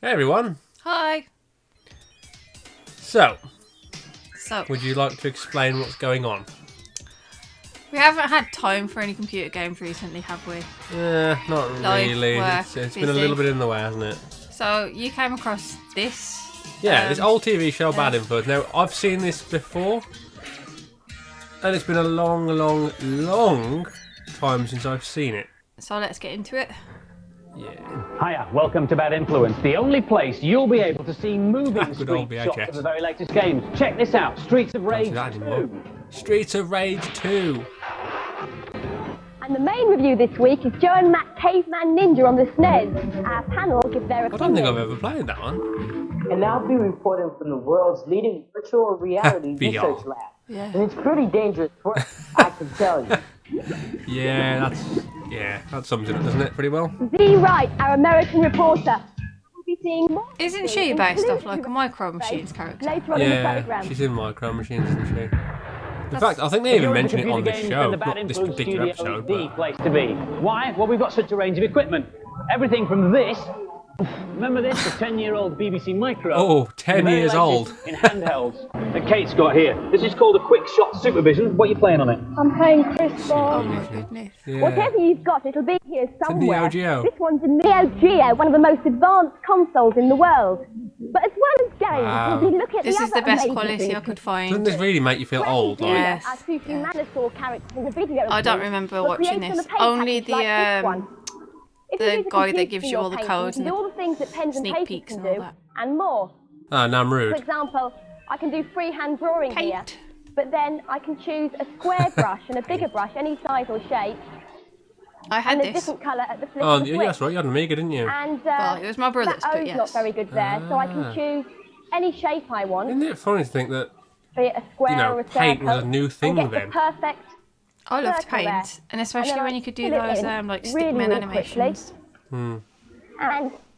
Hey everyone. Hi. So, So, would you like to explain what's going on? we haven't had time for any computer games recently, have we? Not Life, really. work, It's been a busy. little bit in the way, hasn't it? So, you came across this. Yeah, this old TV show, Bad Influence. Now, I've seen this before, and it's been a long time since I've seen it. So, let's get into it. Yeah. Hiya, welcome to Bad Influence, the only place you'll be able to see moving Good old screen shots VHS. of the very latest games. Check this out, Streets of Rage Can't see that anymore. 2. Streets of Rage 2. And the main review this week is Joe and Matt Caveman Ninja on the SNES. Our panel give their I opinion. don't think I've ever played that one. And I'll be reporting from the world's leading virtual reality VR. research lab. Yeah. And it's pretty dangerous work, I can tell you. Yeah, that sums it up, doesn't it, pretty well? Z Wright, our American reporter. We'll be seeing more. Isn't she based off like a Micro Machines character? Later on in the Yeah, program. she's in Micro Machines, isn't she? In fact, I think they even mention it on this show, not this particular episode, The but... place to be. Why? Well, we've got such a range of equipment. Everything from this. Remember this? The 10-year-old BBC Micro. Oh, 10 The very years old. latest in handhelds. That Kate's got here. This is called a Quick Shot Supervision. What are you playing on it? I'm playing Chris Oh Bond. my goodness. Yeah. Whatever you've got, it'll be here somewhere. Neo Geo. This one's a Neo Geo, one of the most advanced consoles in the world. But as well as games, Wow. we'll be looking at This the is other the best amazing quality things. I could Doesn't find. this really make you feel old? Like, Yes. Our two Humanosaur characters in the video. I don't remember were watching created on this. a paper Only package like this one. If you the use a guy that computer gives for you your all the painting, codes you and can do all the things that pens and sneak papers peeks can and all do, that. and more. Ah, For Namrude. example, I can do freehand drawing here, Paint. but then I can choose a square brush and a bigger brush, any size or shape, I had and a this. different colour at the flip Oh, of the yeah, switch. that's right, you had an Amiga, didn't you? And Well, it was my brother's, that but O's yes. not very good there, so I Ah. can choose any shape I want, Isn't it funny to think that, be it a square you know, or a paint was a circle, new thing and get then? the perfect I loved circle there. paint, and especially And then when I you could do fill it those in like really, stickman really animations. And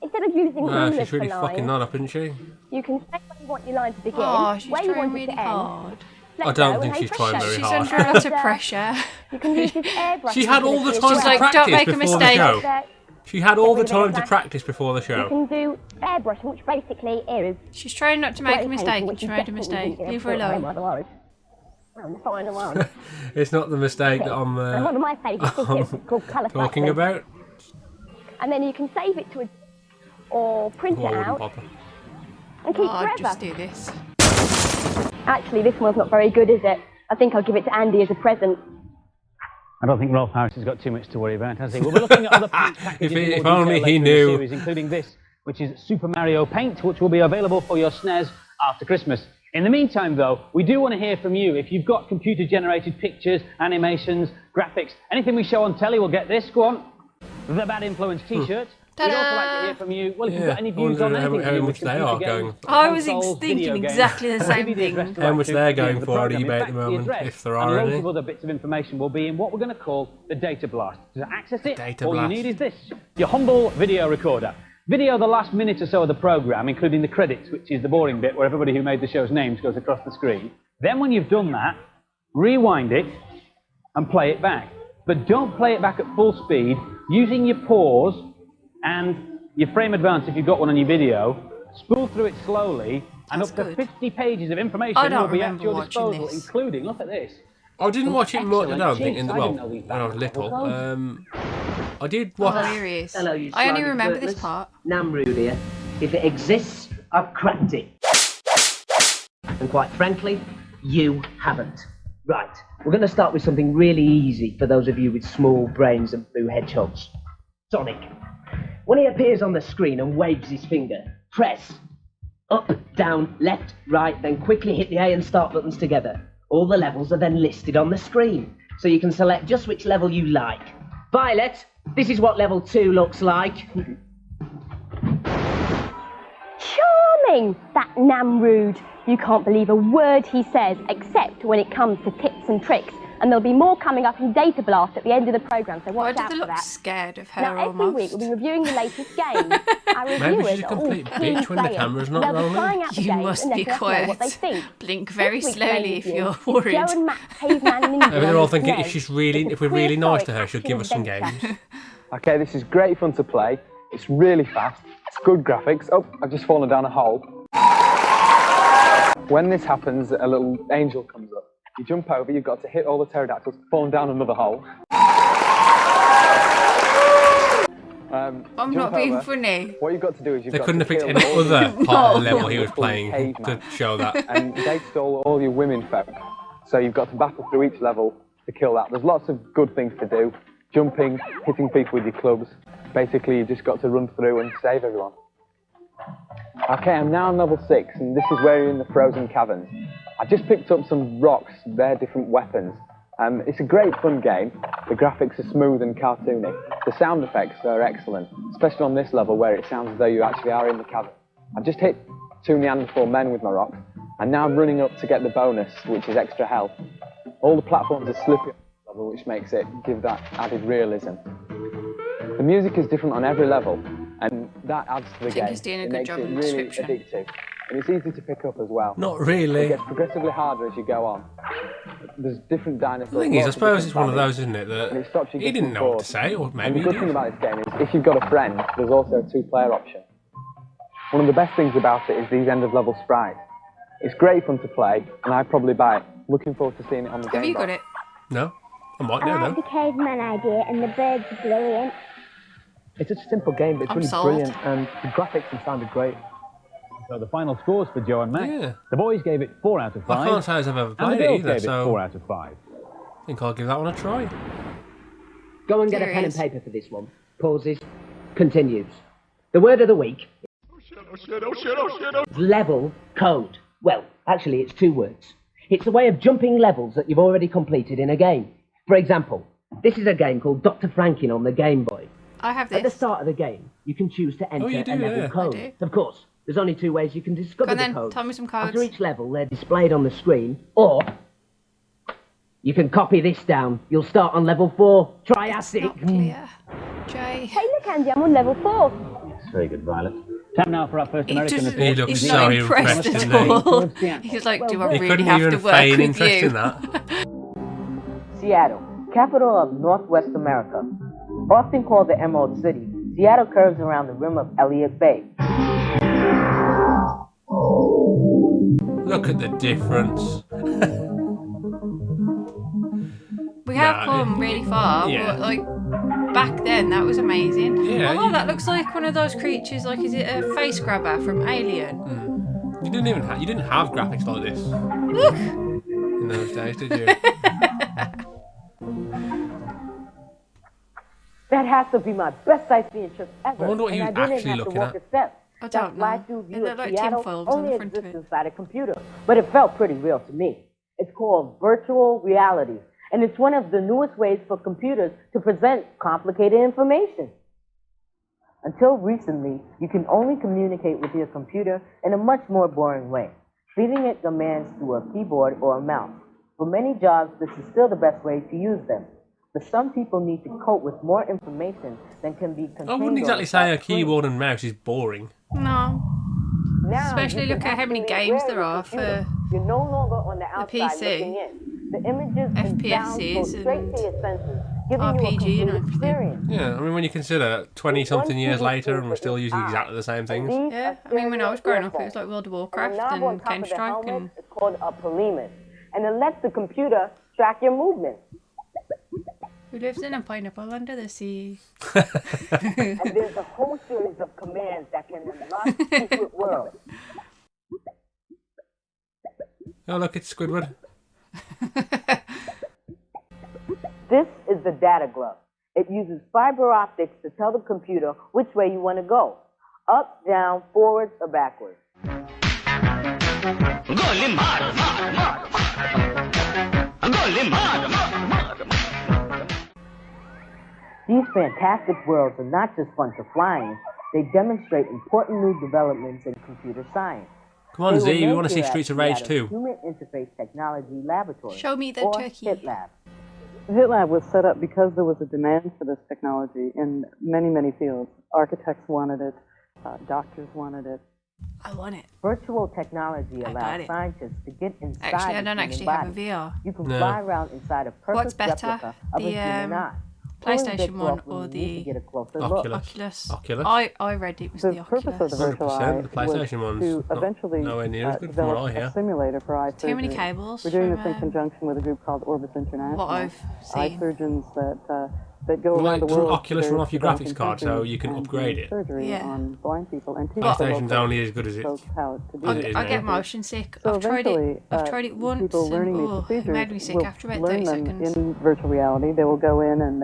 instead of using Ah, rulers she's for really fucking lines, that up, isn't she? you can say where you want your line to begin, Oh, she's where you trying want really it to end. hard. let I don't go, think and she's then trying press very She's hard. under a lot of pressure. You can use this airbrush. She had all the facility time as to well. like, don't practice make a before the mistake. show. That She had all the Just bring it time to back. practice before the You show. can do airbrush, which basically is She's trying not to make a spray mistake, painting, and which she you made a definitely mistake. wouldn't Leave her get alone. otherwise. The final one. It's not the mistake that I'm And one of my favourite features is called colour talking cycling. about. And then you can save it to a or print Oh, I it wouldn't out bother. and keep Oh, I'd forever. just do this. Actually, this one's not very good, is it? I think I'll give it to Andy as a present. I don't think Rolf Harris has got too much to worry about, has he? We'll be looking at other paint packages in If more only detail he later in the knew. series, including this, which is Super Mario Paint, which will be available for your SNES after Christmas. In the meantime, though, we do want to hear from you. If you've got computer-generated pictures, animations, graphics, anything we show on telly, we'll get this. Go on. The Bad Influence T-shirt. We'd also like to hear from you. Well, if you've got any I views wonder on how- anything how to do much with they computer are games, going. I was consoles, thinking video games, exactly the I'll same give you the thing. address to How write much to they're at the end going of the for on programme. In eBay at fact, the moment, address if there and are loads any. of other bits of information will be in what we're going to call the data blast. To access it, Data all blast. you need is this, your humble video recorder. Video the last minute or so of the programme, including the credits, which is the boring bit where everybody who made the show's names goes across the screen. Then when you've done that, rewind it and play it back. But don't play it back at full speed, using your pause and your frame advance if you've got one on your video. Spool through it slowly, and That's up to good. 50 pages of information I don't will be at remember your watching disposal, this. including, look at this. I didn't watch it much, I don't think, Jeez, in the, I well, didn't know these when I was back little. then. I did Oh, watch... here he is. Hello, you I only slimy remember this bootless. part. Namrude here. If it exists, I've cracked it. And quite frankly, you haven't. Right, we're going to start with something really easy for those of you with small brains and blue hedgehogs. Sonic. When he appears on the screen and waves his finger, press up, down, left, right, then quickly hit the A and start buttons together. All the levels are then listed on the screen, so you can select just which level you like. Violet, this is what level 2 looks like. Charming, that Namrude. You can't believe a word he says, except when it comes to tips and tricks. And there'll be more coming up in Data Blast at the end of the programme, so Why watch did out they for look that. scared of her Now, every almost? week we'll be reviewing the latest game. Our Maybe reviewers she's a are all complete keen bitch when the players. camera's not They'll be rolling. trying out the You games must and be letting us know what they quiet. think. Blink very This week's slowly main if review you're is worried. Joe and Matt Caveman Ninja Maybe they're all on the thinking SNES. if we're really It's a nice to her, prehistoric she'll give us some games. action-adventure. Okay, this is great fun to play. It's really fast. It's good graphics. Oh, I've just fallen down a hole. When this happens, a little angel comes up. You jump over, you've got to hit all the pterodactyls, falling down another hole. I'm not being funny. What you've got to do is you've They got couldn't to have picked kill any all the other part of the level he was playing caveman. to show that. And they stole all your women folk. So you've got to battle through each level to kill that. There's lots of good things to do. Jumping, hitting people with your clubs. Basically, you just got to run through and save everyone. Okay, I'm now on level 6, and this is where you're in the frozen caverns. I just picked up some rocks, they're different weapons. It's a great fun game. The graphics are smooth and cartoony. The sound effects are excellent, especially on this level where it sounds as though you actually are in the cavern. I've just hit 2 Neanderthal men with my rocks, and now I'm running up to get the bonus, which is extra health. All the platforms are slippery on this level, which makes it give that added realism. The music is different on every level, and that adds to the game. He's doing a It good makes job it in the really description. addictive, and it's easy to pick up as well. Not It really. gets progressively harder as you go on. There's different dinosaurs. The thing is, I lots of suppose different it's one of bodies, those, isn't it, and it that stops you he getting didn't know what to bored. say, or And maybe the he good thing did. about this game is, if you've got a friend, there's also a 2-player option. One of the best things about it is these end-of-level sprites. It's great fun to play, and I'd probably buy it. Looking forward to seeing it on the game. Have you got it? No? I might I know, like though. the caveman idea, and the birds are brilliant. It's such a simple game, but it's I'm really sold. brilliant, and the graphics and sounded great. So the final scores for Joe and Max. Yeah. The boys gave it 4 out of 5. I can't say I've ever and the played it girls either, gave it so 4 out of 5. I think I'll give that one a try. Go and get a pen and Serious. paper for this one. Pauses. Continues. The word of the week. Level code. Well, actually, it's 2 words. It's a way of jumping levels that you've already completed in a game. For example, this is a game called Dr. Franken on the Game Boy. I have At the this. start of the game, you can choose to enter you do, a level yeah. code. I do. Of course, there's only 2 ways you can discover Go on the then, code. tell me some codes. After each level, they're displayed on the screen, or you can copy this down. You'll start on level 4, Triassic. Not clear. Jay. Hey, look, Andy, I'm on level 4. Very good, Violet. Time now for our first He American just, report. He looks he's so not impressed impressed, at isn't all. he? He's like, do I He really couldn't have to even work feign with interest you? in that. Seattle, capital of Northwest America. Often called the Emerald City, Seattle curves around the rim of Elliott Bay. Look at the difference. We have Nah, come really far, yeah. but like back then that was amazing. Yeah, Oh, you- that looks like one of those creatures. Like, is it a face grabber from Alien? You didn't have graphics like this Look. in those days, did you? That has to be my best sightseeing trip ever. I wonder what and he I was didn't actually have to looking walk at. a step. I That don't know. fly-through It view looked of like Seattle tinfoils on only the front of exists it. inside a computer, but it felt pretty real to me. It's called virtual reality, and it's one of the newest ways for computers to present complicated information. Until recently, you can only communicate with your computer in a much more boring way, feeding it commands through a keyboard or a mouse. For many jobs, this is still the best way to use them. But some people need to cope with more information than can be contained I wouldn't on exactly a say a flat screen. keyboard and mouse is boring. No. Now Especially you can look at how many actually games wear there your are computer. for You're no longer on the outside PC. looking in. The images and sounds go FPSs straight to your senses, giving RPG you a complete and everything. experience. Yeah, I mean, when you consider 20-something years later and we're still using exactly the same things. Yeah, I mean, when I was growing up, it was like World of Warcraft and Counter-Strike, and It's called a polymer, and it lets the computer track your movements. who lives in a pineapple under the sea? And there's a whole series of commands that can unlock secret worlds. Oh, look, it's Squidward. This is the data glove. It uses fiber optics to tell the computer which way you want to go. Up, down, forwards, or backwards. These fantastic worlds are not just fun to fly in, they demonstrate important new developments in computer science. Come on, They Z, were we made want to see here at Streets of Rage Seattle's 2. Human Interface Technology Laboratory. Show me the or turkey. HITLab. HitLab was set up because there was a demand for this technology in many, many fields. Architects wanted it, doctors wanted it. I want it. Virtual technology I got allows it. scientists to get inside Actually, I the don't human actually body. have a VR. You can No. fly around inside a perfect What's better, replica of a the human eye. PlayStation Pulling 1 bits off when or you need the to get a closer look. Oculus. Oculus. I read it was The the purpose Oculus. of the virtual 100%, eye the PlayStation was one's to not eventually nowhere near as good from what develop I hear. a simulator for eye surgery. Too many cables We're doing from, this in conjunction with a group called Orbis International. what I've Eye seen. surgeons that go Well, around the doesn't world. Oculus to run off your various graphics card so countries you can and upgrade do it? surgery Yeah. on blind people and teach PlayStation's the only as good as it. folks how to do As it. it is I now. get motion sick. So I've tried eventually, it. I've tried it once, people and learning these it procedures made me sick will after about learn 30 them seconds. in virtual reality. They will go in and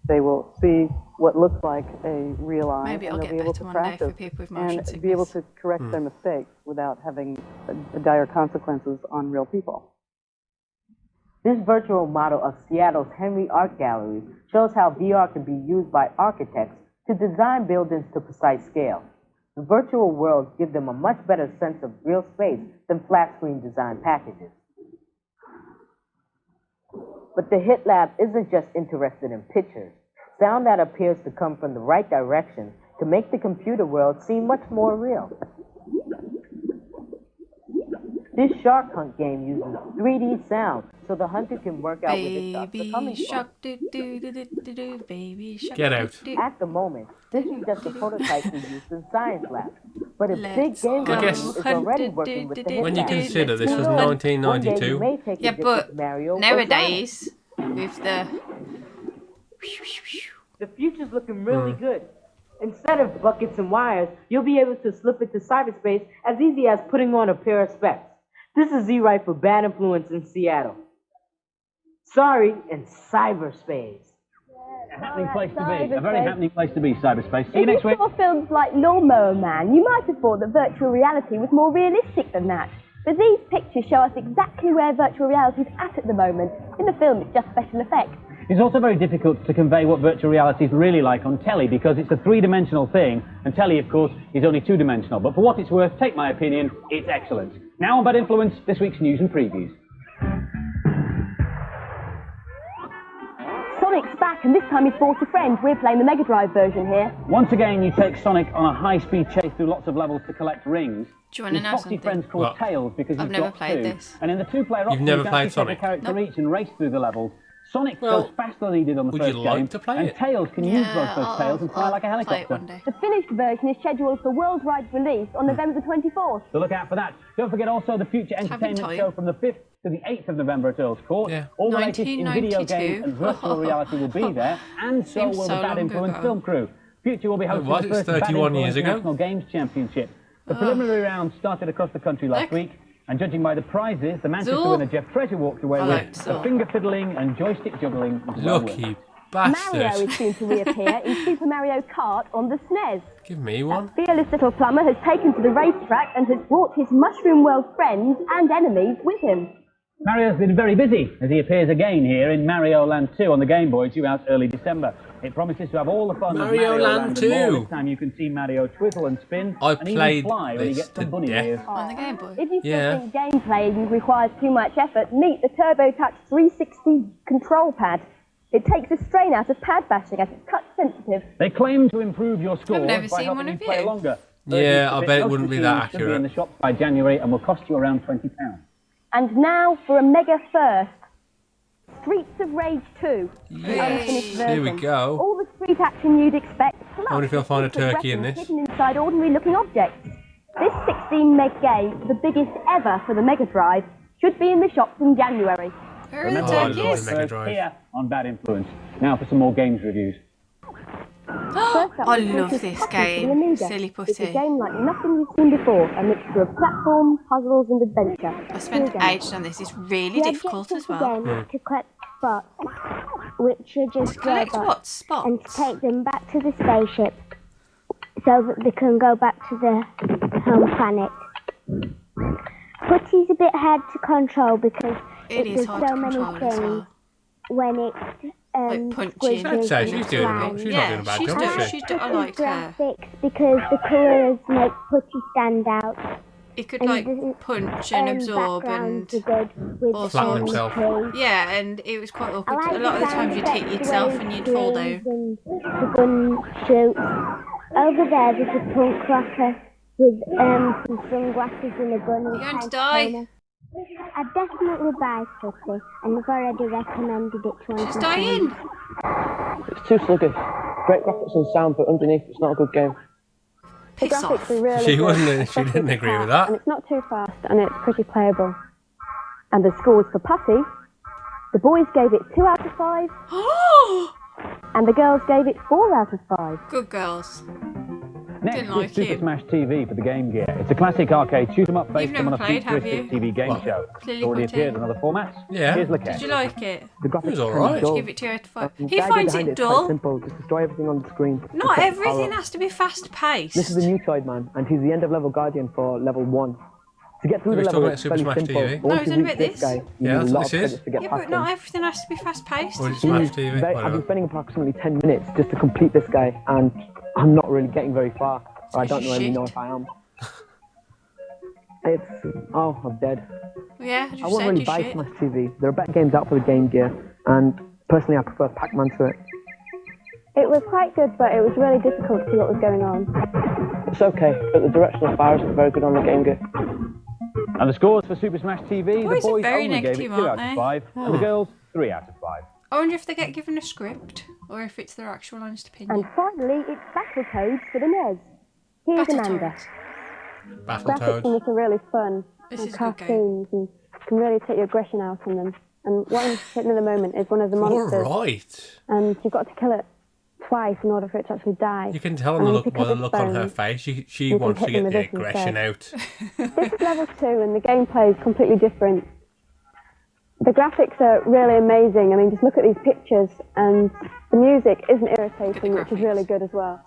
they will see what looks like a real eye, Maybe and I'll they'll get be able better to one day practice for people with motion and sickness. be able to correct their mistakes without having dire consequences on real people. This virtual model of Seattle's Henry Art Gallery shows how VR can be used by architects to design buildings to precise scale. The virtual worlds give them a much better sense of real space than flat-screen design packages. But the Hit Lab isn't just interested in pictures. Sound that appears to come from the right direction to make the computer world seem much more real. This shark hunt game uses 3D sound so the hunter can work out where the sharks are coming Baby from. shark do do do do do do, baby shark. Get out. do, do. At the moment, this is just a prototype we use in science labs. But a big Let's game go. I guess- company is already working with the Hit When you Lab. consider this was Let's go. 1992, One day you may take a Yeah, dip but with Mario or nowadays, with the Sonic. The future's looking really good. Instead of buckets and wires, you'll be able to slip into cyberspace as easy as putting on a pair of specs. This is Z-Right for Bad Influence in Seattle. Sorry, in cyberspace. A happening place to be. Cyberspace. A very happening place to be, cyberspace. See you If you next week. saw films like Lawnmower Man, you might have thought that virtual reality was more realistic than that. But these pictures show us exactly where virtual reality is at the moment. In the film, it's just special effects. It's also very difficult to convey what virtual reality is really like on telly because it's a three-dimensional thing, and telly, of course, is only two-dimensional. But for what it's worth, take my opinion, it's excellent. Now on Bad Influence, this week's news and previews. Sonic's back, and this time he's brought a friend. We're playing the Mega Drive version here. Once again, you take Sonic on a high-speed chase through lots of levels to collect rings. Do you want to His know foxy something? friends called What? Tails because I've he's never got played two. this. And in the two-player option, never you can played actually take Sonic? a character Nope. each and race through the levels. Sonic Well, goes faster than he did on the would first you like game, to play and it? Tails can use both Yeah, those tails and fly like a I'll play it helicopter. one day. The finished version is scheduled for worldwide release on November the 24th. So look out for that. Don't forget also the future entertainment time. show from the 5th to the 8th of November at Earl's Court. Yeah. All the latest in video 1992. games and virtual reality will be there, and so Seems will so the Bad long Influence ago. film crew. Future will be hosting was the it? first Bad 31 Influence years ago? National Games Championship. The preliminary round started across the country last Look. week, and judging by the prizes, the Manchester Zool. winner Jeff Treasure walked away I with like the Zool. finger fiddling and joystick juggling. as well lucky with. Mario bastard. is soon to reappear in Super Mario Kart on the SNES. Give me one. Fearless little plumber has taken to the racetrack and has brought his Mushroom World friends and enemies with him. Mario's been very busy as he appears again here in Mario Land 2 on the Game Boy due out early December. It promises to have all the fun Mario of Mario Land and 2. more. This time you can see Mario twizzle and spin I and played even fly when he this gets some to bunny death. ears. On the Game Boy. If you Yeah. still think gameplay requires too much effort, meet the Turbo Touch 360 control pad. It takes the strain out of pad bashing as it's touch sensitive. They claim to improve your scores never by seen helping one you of play you. longer. Yeah, I bet it Most wouldn't be machines that should be in the accurate. shops by January and will cost you around £20. And now for a mega first. Streets of Rage 2. The unfinished version. Here we go. All the street action you'd expect, plus I wonder if you'll find a secret turkey in weapons this. hidden inside ordinary looking objects. This 16 meg game, the biggest ever for the Mega Drive, should be in the shops in January. Where are the Oh, I love turkeys? the Mega Drive. Here on Bad Influence. Now for some more games reviews. First up, I the love Pulse's this Puppy game, for the Amiga. Silly It's a Putty. game like nothing you've seen before, a mixture of platform, puzzles and adventure. I spent Here we go. ages on this. It's really The difficult as objective well. of the game is to collect spots, which are just Collect robots, what? and to Spots? take them back to the spaceship so that they can go back to their home planet. Putty's a bit hard to control because It is does hard so to many control as things well. when it Like punching. squishes I'd say and she's doing a slimes. she's not doing a bad job, is she? I like her. graphics because the colours make Putty stand out. It could And like the, punch and absorb and backgrounds are good with all Flatten sorts. himself. Yeah, and it was quite I awkward. like A lot of the times you'd hit yourself and you'd fall down. And the gun shoots. Over there, there's a punk rocker with some sunglasses and a gun. You're going to die. I'd definitely buy Pussy, and I've already recommended it to one of She's my dying. friends. It's too sluggish. Great graphics and sound, but underneath it's not a good game. The Piss graphics off. are really She good, wasn't. She especially didn't for agree with cats, that. and it's not too fast, and it's pretty playable. And the scores for Pussy, the boys gave it 2 out of 5, and the girls gave it 4 out of 5. Good girls. Next Didn't is like Super it. Smash TV for the Game Gear. It's a classic arcade shoot 'em up based never on a played, have futuristic you? TV game What? show. Clearly It's already couldn't. appeared in other formats. Yeah. Here's Lakesh. Did you like it? The graphics It was are alright. kind of dull. Give it 2 out of 5. The He idea finds behind it it's quite dull. simple. Just destroy everything on the screen. Not Except everything power. has to be fast paced. This is the Mutoid Man, and he's the end of level guardian for level 1. To get through He the was level, talking it's about Super fairly Smash simple. TV. But once No, he's you only reach about this this. guy, you Yeah, need that's a lot what of this is. credits to get Yeah, past but not him. everything has to be fast paced. Or is it Smash TV? I've Whatever. been spending approximately 10 minutes just to complete this guy, and I'm not really getting very far. Or I don't Shit. really know if I am. It's... Oh, I'm dead. Yeah, I I just won't said really you buy shit. Smash TV. There are better games out for the Game Gear, and personally I prefer Pac-Man to it. It was quite good, but it was really difficult to see what was going on. It's okay, but the directional fire isn't very good on the Game Gear. And the scores for Super Smash TV, Boys the are boys very only gave it negative, 2 out aren't of they? 5, and the girls 3 out of 5. I wonder if they get given a script or if it's their actual honest And opinion. finally, it's Battletoads for the NES. Here's Amanda. Battletoads. Graphics in Battletoads. this are really fun. This and is a good game. cartoons, and can really take your aggression out on them. And what I'm hitting at the moment is one of the monsters, Alright. and you've got to kill it twice in order for it to actually die. You can tell And on the then you look, pick by up the its look on her bones. face. She You can wants to hit them get the with this aggression instead. out. This is level 2, and the gameplay is completely different. The graphics are really amazing. I mean, just look at these pictures, and the music isn't irritating, which is really good as well.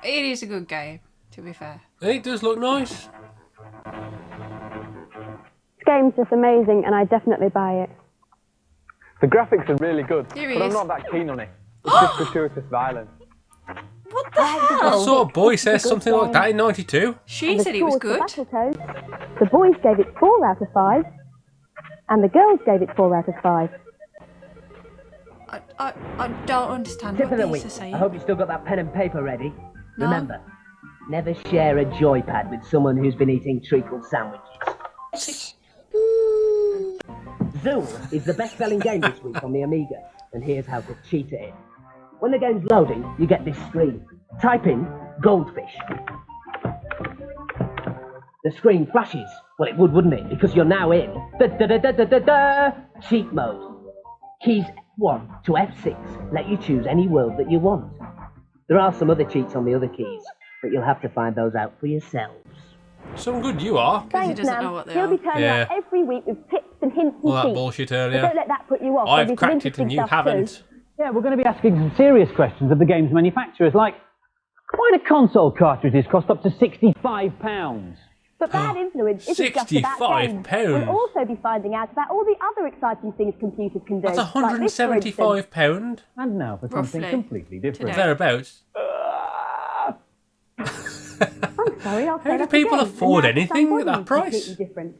It is a good game, to be fair. It does look nice. This game's just amazing, and I definitely buy it. The graphics are really good, Here he but I'm is. not that keen on it. It's just gratuitous violence. What the hell? What sort of boy says something like that in 92? She And the said it was scores for good. Battletoads, the boys gave it 4 out of 5, and the girls gave it 4 out of 5. I don't understand Tip what of the these week. are saying. I hope you still got that pen and paper ready. No. Remember, never share a joypad with someone who's been eating treacle sandwiches. Zool is the best-selling game this week on the Amiga, and here's how to cheat at it. When the game's loading, you get this screen. Type in goldfish. The screen flashes. Well, it would, wouldn't it? Because you're now in cheat mode. Keys F1 to F6 let you choose any world that you want. There are some other cheats on the other keys, but you'll have to find those out for yourselves. Some good you are. he Thanks, doesn't Nam. know what they He'll are. be turning Yeah. up every week with tips and hints and All that cheats. bullshit But earlier. don't let that put you off. I've There'll be some cracked it and interesting you stuff too. haven't. Yeah, we're going to be asking some serious questions of the game's manufacturers, like, why do console cartridges cost up to £65? But Bad Influence isn't just about games. £65. We'll also be finding out about all the other exciting things computers can do. That's like this, for instance. £175. And now for something Roughly. completely different. Today. Thereabouts. I'm sorry, I'll say How do that people again. afford And now anything at somebody that price? completely different.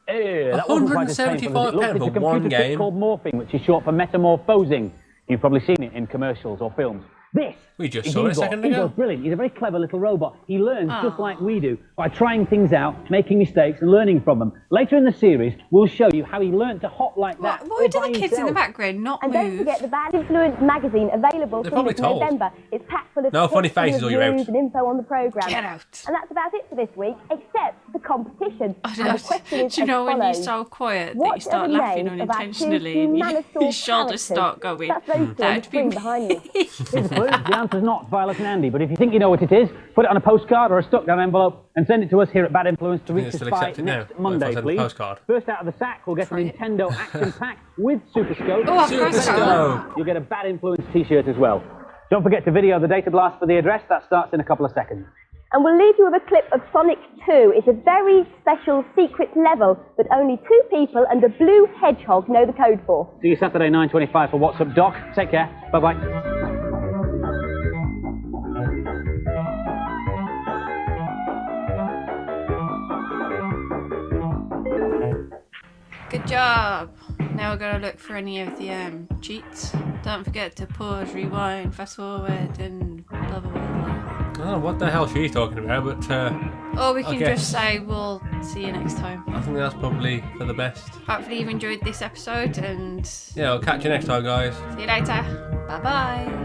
That wasn't quite as painful as it looked. £175 It's a for one computer trick game. called morphing, which is short for metamorphosing. You've probably seen it in commercials or films. This We just is saw it a Igor. second ago. Igor's brilliant. He's a very clever little robot. He learns just like we do by trying things out, making mistakes and learning from them. Later in the series, we'll show you how he learned to hop like that. Why do all by the kids in the himself. background not And move? don't forget the Bad Influence magazine, available They're from probably this told. November. It's packed full of No, funny tips and faces or you're out. reviews and info on the programme. Get out. And that's about it for this week, except the competition. I And don't know. the question is Do you as know when you're follows. so quiet that What you start are the laughing names of our two unintentionally and Humanosaur your shoulders start characters? going? That's those two on the That'd screen be behind you. Here's a clue. The answer's not Violet and Andy, but if you think you know what it is, put it on a postcard or a stuck-down envelope and send it to us here at Bad Influence to You reach us still by accept it now? next Monday, If I send a please. postcard? First out of the sack, we'll get a Nintendo Action Pack with Super Scope. Oh, of course Super so. Scope. You'll get a Bad Influence t-shirt as well. Don't forget to video the data blast for the address. That starts in a couple of seconds. And we'll leave you with a clip of Sonic 2. It's a very special secret level that only 2 people and a blue hedgehog know the code for. See you Saturday 9:25 for What's Up Doc. Take care. Bye-bye. Good job. Now we're going to look for any of the cheats. Don't forget to pause, rewind, fast forward, and blah blah blah. don't know what the hell she's talking about, but Or we I can guess. just say we'll see you next time. I think that's probably for the best. Hopefully you've enjoyed this episode and see Yeah, I'll catch you next time, guys. you later. Bye bye.